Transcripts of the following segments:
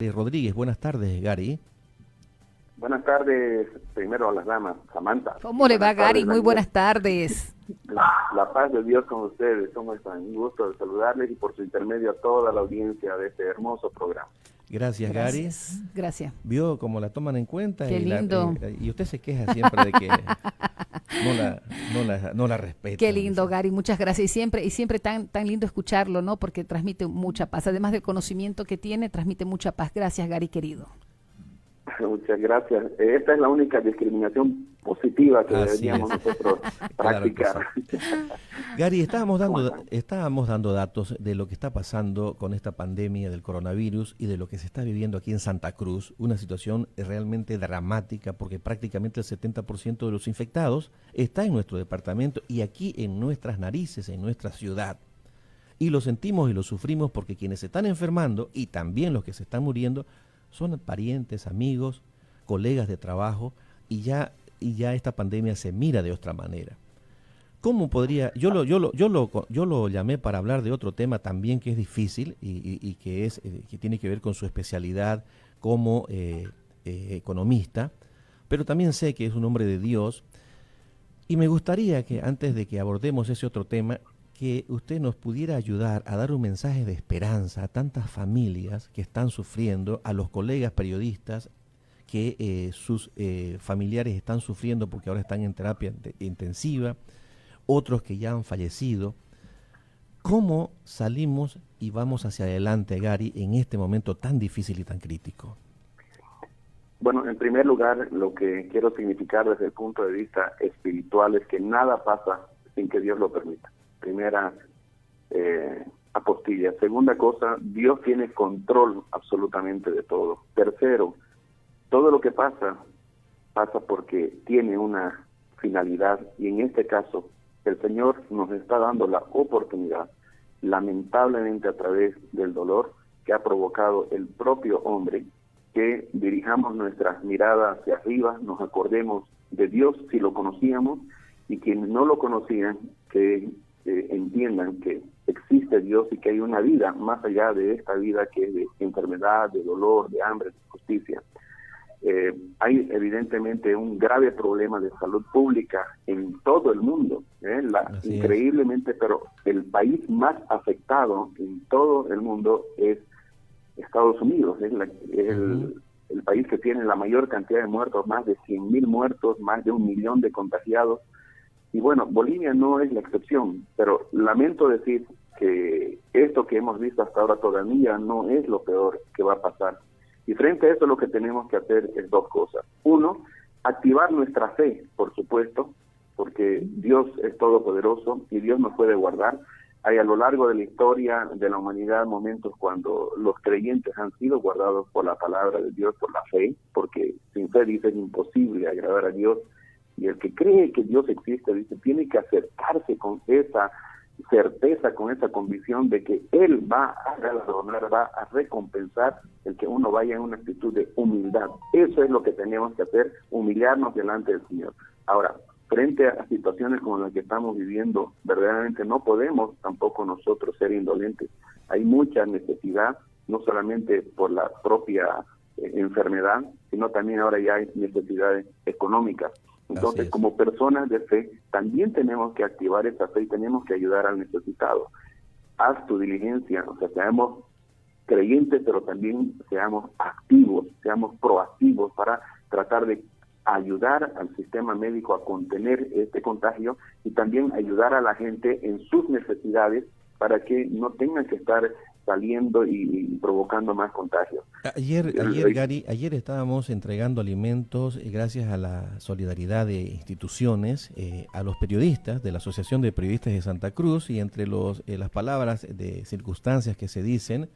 Rodríguez, buenas tardes, Gary. Buenas tardes, primero a las damas, Samantha. ¿Cómo le va, Gary? Muy Daniel. buenas tardes. La paz de Dios con ustedes, ¿cómo están? Un gusto de saludarles y por su intermedio a toda la audiencia de este hermoso programa. Gracias, Gary. Gracias. Vio cómo la toman en cuenta. Qué lindo. Y usted se queja siempre de que no la respeta. Qué lindo, Gary, muchas gracias. Y siempre tan lindo escucharlo, ¿no? Porque transmite mucha paz. Además del conocimiento que tiene, transmite mucha paz. Gracias, Gary, querido. Muchas gracias. Esta es la única discriminación positiva que deberíamos nosotros practicar. Claro que sí. Gary, estábamos dando datos de lo que está pasando con esta pandemia del coronavirus y de lo que se está viviendo aquí en Santa Cruz, una situación realmente dramática porque prácticamente el 70% de los infectados está en nuestro departamento y aquí en nuestras narices, en nuestra ciudad. Y lo sentimos y lo sufrimos porque quienes se están enfermando y también los que se están muriendo son parientes, amigos, colegas de trabajo y ya esta pandemia se mira de otra manera. ¿Cómo podría? Yo lo llamé para hablar de otro tema también que es difícil y que tiene que ver con su especialidad como economista, pero también sé que es un hombre de Dios y me gustaría que antes de que abordemos ese otro tema, que usted nos pudiera ayudar a dar un mensaje de esperanza a tantas familias que están sufriendo, a los colegas periodistas que sus familiares están sufriendo porque ahora están en terapia intensiva, otros que ya han fallecido. ¿Cómo salimos y vamos hacia adelante, Gary, en este momento tan difícil y tan crítico? Bueno, en primer lugar, lo que quiero significar desde el punto de vista espiritual es que nada pasa sin que Dios lo permita. Primera apostilla. Segunda cosa, Dios tiene control absolutamente de todo. Tercero, todo lo que pasa porque tiene una finalidad y en este caso el Señor nos está dando la oportunidad, lamentablemente a través del dolor que ha provocado el propio hombre, que dirijamos nuestras miradas hacia arriba, nos acordemos de Dios si lo conocíamos y quienes no lo conocían, que entiendan que existe Dios y que hay una vida más allá de esta vida que es de enfermedad, de dolor, de hambre, de injusticia. Hay evidentemente un grave problema de salud pública en todo el mundo, increíblemente, pero el país más afectado en todo el mundo es Estados Unidos, el país que tiene la mayor cantidad de muertos, más de 100,000 muertos, más de 1 millón de contagiados. Y bueno, Bolivia no es la excepción, pero lamento decir que esto que hemos visto hasta ahora todavía no es lo peor que va a pasar. Y frente a eso lo que tenemos que hacer es dos cosas. Uno, activar nuestra fe, por supuesto, porque Dios es todopoderoso y Dios nos puede guardar. Hay a lo largo de la historia de la humanidad momentos cuando los creyentes han sido guardados por la palabra de Dios, por la fe, porque sin fe dice es imposible agradar a Dios. Y el que cree que Dios existe, dice, tiene que acercarse con esa certeza, con esa convicción de que Él va a galardonar, va a recompensar el que uno vaya en una actitud de humildad. Eso es lo que tenemos que hacer, humillarnos delante del Señor. Ahora, frente a situaciones como las que estamos viviendo, verdaderamente no podemos tampoco nosotros ser indolentes. Hay mucha necesidad, no solamente por la propia enfermedad, sino también ahora ya hay necesidades económicas. Entonces, como personas de fe, también tenemos que activar esa fe y tenemos que ayudar al necesitado. Haz tu diligencia, o sea, seamos creyentes, pero también seamos activos, seamos proactivos para tratar de ayudar al sistema médico a contener este contagio y también ayudar a la gente en sus necesidades para que no tengan que estar saliendo y provocando más contagios. Gary, ayer estábamos entregando alimentos gracias a la solidaridad de instituciones a los periodistas de la Asociación de Periodistas de Santa Cruz y entre las palabras de circunstancias que se dicen,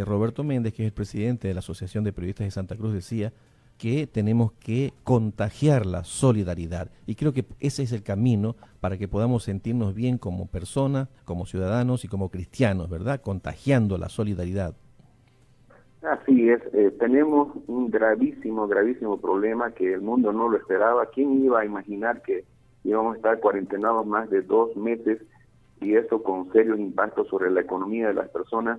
Roberto Méndez, que es el presidente de la Asociación de Periodistas de Santa Cruz, decía que tenemos que contagiar la solidaridad y creo que ese es el camino para que podamos sentirnos bien como personas, como ciudadanos y como cristianos, ¿verdad? Contagiando la solidaridad. Así es, tenemos un gravísimo problema que el mundo no lo esperaba. ¿Quién iba a imaginar que íbamos a estar cuarentenados más de 2 meses y eso con serios impactos sobre la economía de las personas?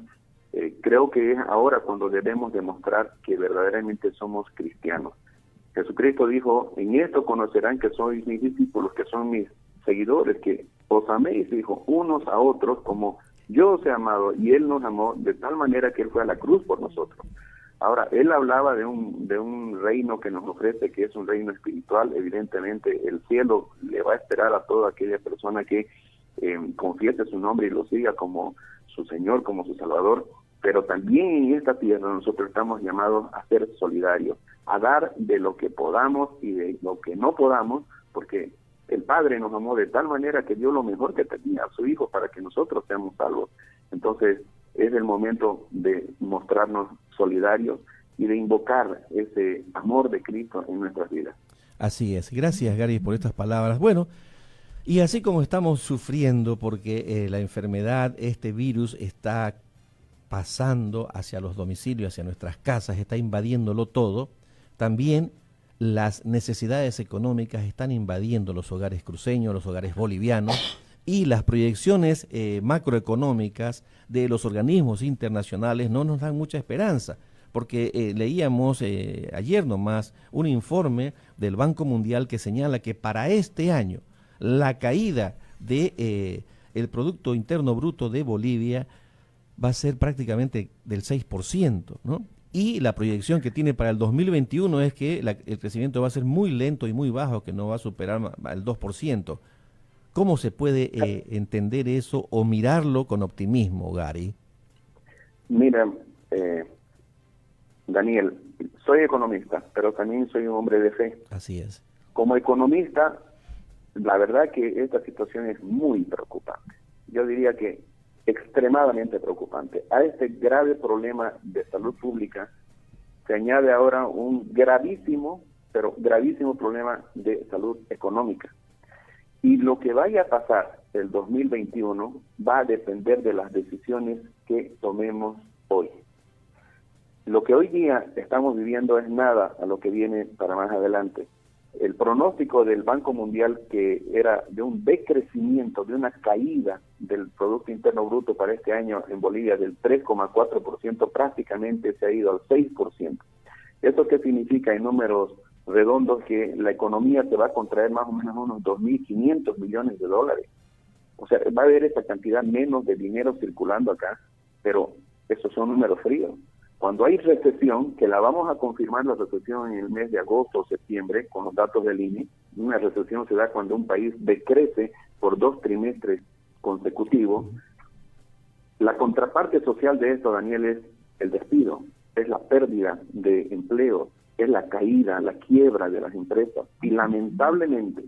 Creo que es ahora cuando debemos demostrar que verdaderamente somos cristianos. Jesucristo dijo, en esto conocerán que sois mis discípulos, que son mis seguidores, que os améis, dijo, unos a otros como yo os he amado, y Él nos amó de tal manera que Él fue a la cruz por nosotros. Ahora, Él hablaba de un reino que nos ofrece, que es un reino espiritual. Evidentemente, el cielo le va a esperar a toda aquella persona que confiese su nombre y lo siga como su Señor, como su Salvador. Pero también en esta tierra nosotros estamos llamados a ser solidarios, a dar de lo que podamos y de lo que no podamos, porque el Padre nos amó de tal manera que dio lo mejor que tenía a su Hijo para que nosotros seamos salvos. Entonces es el momento de mostrarnos solidarios y de invocar ese amor de Cristo en nuestras vidas. Así es. Gracias, Gary, por estas palabras. Bueno, y así como estamos sufriendo porque la enfermedad, este virus está pasando hacia los domicilios, hacia nuestras casas, está invadiéndolo todo, también las necesidades económicas están invadiendo los hogares cruceños, los hogares bolivianos, y las proyecciones macroeconómicas de los organismos internacionales no nos dan mucha esperanza, porque leíamos ayer nomás un informe del Banco Mundial que señala que para este año la caída de el Producto Interno Bruto de Bolivia va a ser prácticamente del 6%, ¿no? Y la proyección que tiene para el 2021 es que el crecimiento va a ser muy lento y muy bajo, que no va a superar el 2%. ¿Cómo se puede entender eso o mirarlo con optimismo, Gary? Mira, Daniel, soy economista, pero también soy un hombre de fe. Así es. Como economista, la verdad que esta situación es muy preocupante. Yo diría que extremadamente preocupante. A este grave problema de salud pública se añade ahora un gravísimo, pero gravísimo problema de salud económica. Y lo que vaya a pasar el 2021 va a depender de las decisiones que tomemos hoy. Lo que hoy día estamos viviendo es nada a lo que viene para más adelante. El pronóstico del Banco Mundial, que era de un decrecimiento, de una caída del Producto Interno Bruto para este año en Bolivia del 3,4%, prácticamente se ha ido al 6%. ¿Esto qué significa en números redondos? Que la economía se va a contraer más o menos unos 2.500 millones de dólares. O sea, va a haber esa cantidad menos de dinero circulando acá, pero esos son números fríos. Cuando hay recesión, que la vamos a confirmar la recesión en el mes de agosto o septiembre, con los datos del INE, una recesión se da cuando un país decrece por 2 trimestres consecutivos. La contraparte social de esto, Daniel, es el despido, es la pérdida de empleo, es la caída, la quiebra de las empresas. Y lamentablemente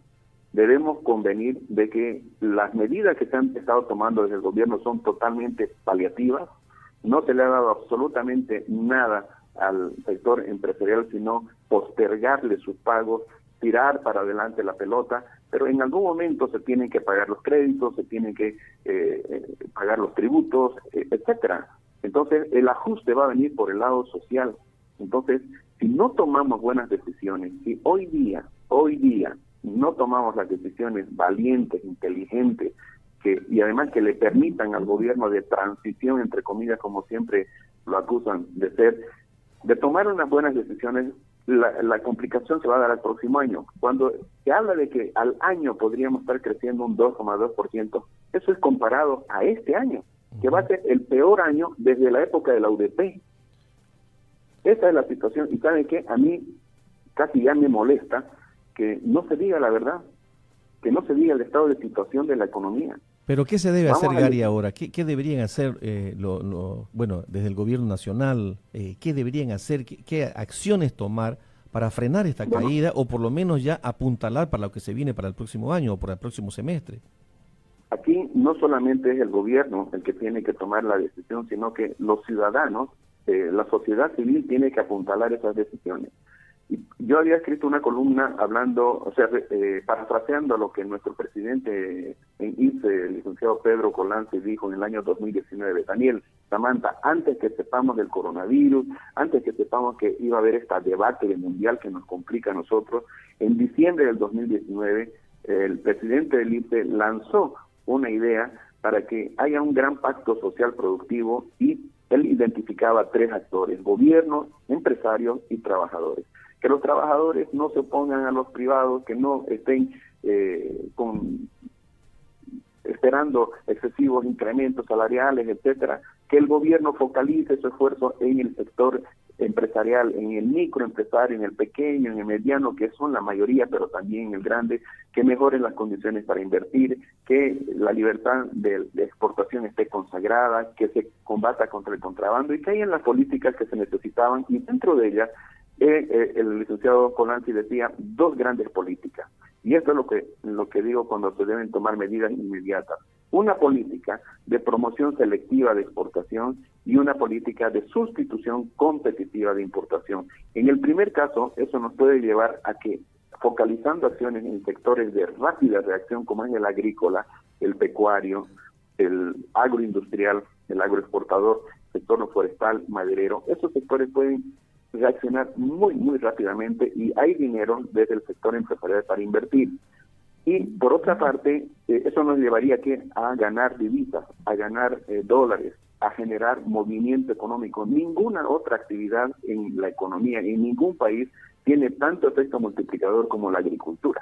debemos convenir de que las medidas que se han estado tomando desde el gobierno son totalmente paliativas. No se le ha dado absolutamente nada al sector empresarial, sino postergarle sus pagos, tirar para adelante la pelota, pero en algún momento se tienen que pagar los créditos, se tienen que pagar los tributos, etcétera. Entonces, el ajuste va a venir por el lado social. Entonces, si no tomamos buenas decisiones, si hoy día no tomamos las decisiones valientes, inteligentes, y además que le permitan al gobierno de transición, entre comillas, como siempre lo acusan de ser, de tomar unas buenas decisiones, la complicación se va a dar al próximo año. Cuando se habla de que al año podríamos estar creciendo un 2,2%, eso es comparado a este año, que va a ser el peor año desde la época de la UDP. Esa es la situación, y ¿saben qué? A mí casi ya me molesta que no se diga la verdad, que no se diga el estado de situación de la economía. Pero ¿qué se debe hacer, Gary, ahora? ¿Qué deberían hacer, bueno, desde el gobierno nacional? ¿Qué deberían hacer? ¿Qué acciones tomar para frenar esta caída o por lo menos ya apuntalar para lo que se viene para el próximo año o para el próximo semestre? Aquí no solamente es el gobierno el que tiene que tomar la decisión, sino que los ciudadanos, la sociedad civil tiene que apuntalar esas decisiones. Y yo había escrito una columna hablando, o sea, parafraseando lo que nuestro presidente en ICE, el licenciado Pedro Colance, dijo en el año 2019. Daniel, Samantha, antes que sepamos del coronavirus, antes que sepamos que iba a haber esta debate mundial que nos complica a nosotros, en diciembre del 2019, el presidente del ICE lanzó una idea para que haya un gran pacto social productivo y él identificaba 3 actores: gobierno, empresarios y trabajadores. Que los trabajadores no se opongan a los privados, que no estén esperando excesivos incrementos salariales, etcétera, que el gobierno focalice su esfuerzo en el sector empresarial, en el microempresario, en el pequeño, en el mediano, que son la mayoría, pero también en el grande, que mejoren las condiciones para invertir, que la libertad de exportación esté consagrada, que se combata contra el contrabando y que hayan las políticas que se necesitaban, y dentro de ellas el licenciado Colanzi decía 2 grandes políticas, y esto es lo que digo cuando se deben tomar medidas inmediatas: una política de promoción selectiva de exportación y una política de sustitución competitiva de importación. En el primer caso, eso nos puede llevar a que, focalizando acciones en sectores de rápida reacción como es el agrícola, el pecuario, el agroindustrial, el agroexportador, sector forestal, maderero, esos sectores pueden reaccionar muy rápidamente y hay dinero desde el sector empresarial para invertir. Y por otra parte, eso nos llevaría a ganar divisas, a ganar dólares, a generar movimiento económico. Ninguna otra actividad en la economía, en ningún país, tiene tanto efecto multiplicador como la agricultura.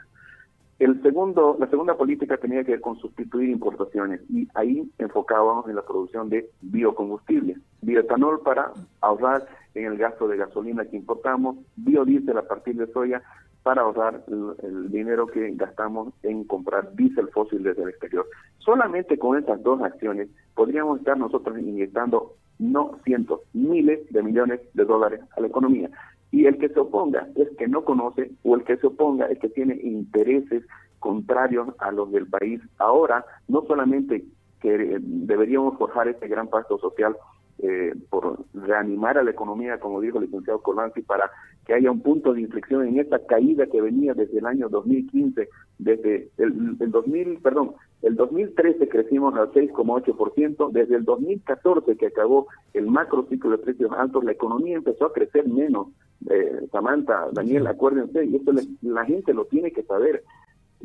La segunda política tenía que ver con sustituir importaciones, y ahí enfocábamos en la producción de biocombustibles, bioetanol para ahorrar en el gasto de gasolina que importamos, biodiesel a partir de soya para ahorrar el dinero que gastamos en comprar diésel fósil desde el exterior. Solamente con esas 2 acciones podríamos estar nosotros inyectando no cientos, miles de millones de dólares a la economía. Y el que se oponga es que no conoce, o el que se oponga es que tiene intereses contrarios a los del país. Ahora, no solamente que deberíamos forjar este gran pacto social por reanimar a la economía, como dijo el licenciado Colanzi, para que haya un punto de inflexión en esta caída que venía desde el año 2015, desde el 2013 crecimos al 6,8%, desde el 2014 que acabó el macro ciclo de precios altos, la economía empezó a crecer menos. Samantha, Daniel, acuérdense, y esto la gente lo tiene que saber.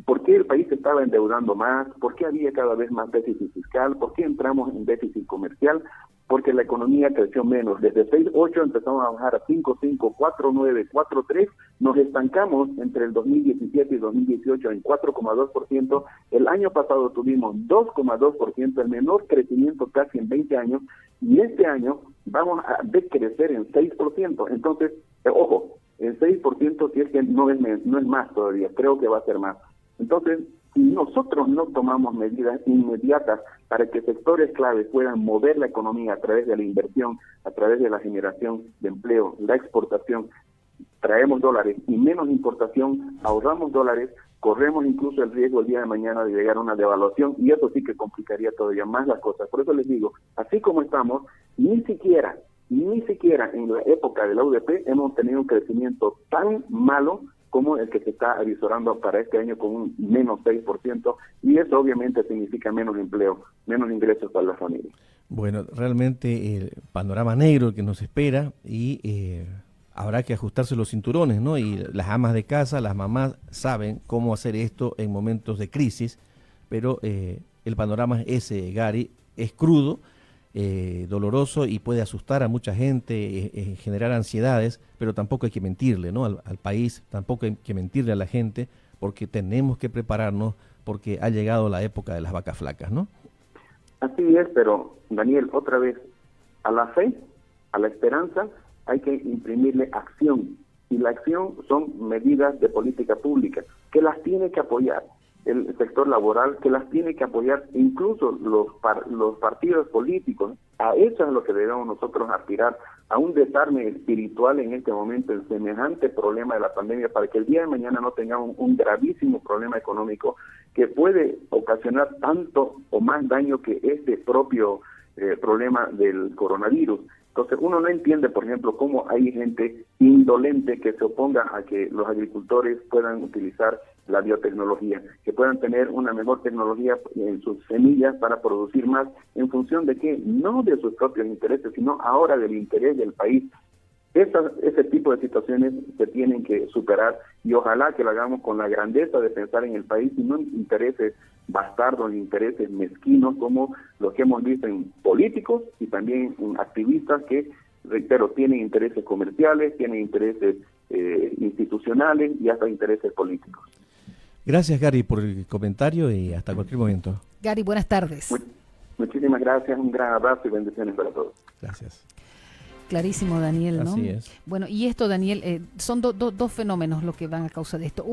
¿Por qué el país se estaba endeudando más? ¿Por qué había cada vez más déficit fiscal? ¿Por qué entramos en déficit comercial? Porque la economía creció menos. Desde 6,8 empezamos a bajar a 5,5, 4,9, 4,3. Nos estancamos entre el 2017 y 2018 en 4,2%. El año pasado tuvimos 2,2%, el menor crecimiento casi en 20 años. Y este año vamos a decrecer en 6%. Entonces, ojo, en 6% si es que no es más todavía, creo que va a ser más. Entonces, si nosotros no tomamos medidas inmediatas para que sectores claves puedan mover la economía a través de la inversión, a través de la generación de empleo, la exportación, traemos dólares y menos importación, ahorramos dólares, corremos incluso el riesgo el día de mañana de llegar a una devaluación, y eso sí que complicaría todavía más las cosas. Por eso les digo, así como estamos, ni siquiera en la época de la UDP hemos tenido un crecimiento tan malo como el que se está avisorando para este año, con un menos 6%, y eso obviamente significa menos empleo, menos ingresos para las familias. Bueno, realmente el panorama negro que nos espera, y habrá que ajustarse los cinturones, ¿no? Y las amas de casa, las mamás, saben cómo hacer esto en momentos de crisis, pero el panorama es ese, Gary, es crudo, doloroso, y puede asustar a mucha gente, generar ansiedades, pero tampoco hay que mentirle, ¿no? al país, tampoco hay que mentirle a la gente, porque tenemos que prepararnos, porque ha llegado la época de las vacas flacas, ¿no? Así es, pero Daniel, otra vez, a la fe, a la esperanza, hay que imprimirle acción, y la acción son medidas de política pública que las tiene que apoyar el sector laboral, que las tiene que apoyar incluso los partidos políticos. A eso es lo que debemos nosotros aspirar, a un desarme espiritual en este momento, el semejante problema de la pandemia, para que el día de mañana no tengamos un gravísimo problema económico que puede ocasionar tanto o más daño que este propio problema del coronavirus. Entonces uno no entiende, por ejemplo, cómo hay gente indolente que se oponga a que los agricultores puedan utilizar la biotecnología, que puedan tener una mejor tecnología en sus semillas para producir más, en función de qué, no de sus propios intereses, sino ahora del interés del país. ese tipo de situaciones se tienen que superar y ojalá que lo hagamos con la grandeza de pensar en el país y no en intereses bastardos, en intereses mezquinos como los que hemos visto en políticos y también en activistas que, reitero, tienen intereses comerciales, tienen intereses institucionales y hasta intereses políticos. Gracias, Gary, por el comentario y hasta cualquier momento. Gary, buenas tardes. Muchísimas gracias, un gran abrazo y bendiciones para todos. Gracias. Clarísimo, Daniel, ¿no? Así es. Bueno, y esto, Daniel, son dos fenómenos los que van a causa de esto.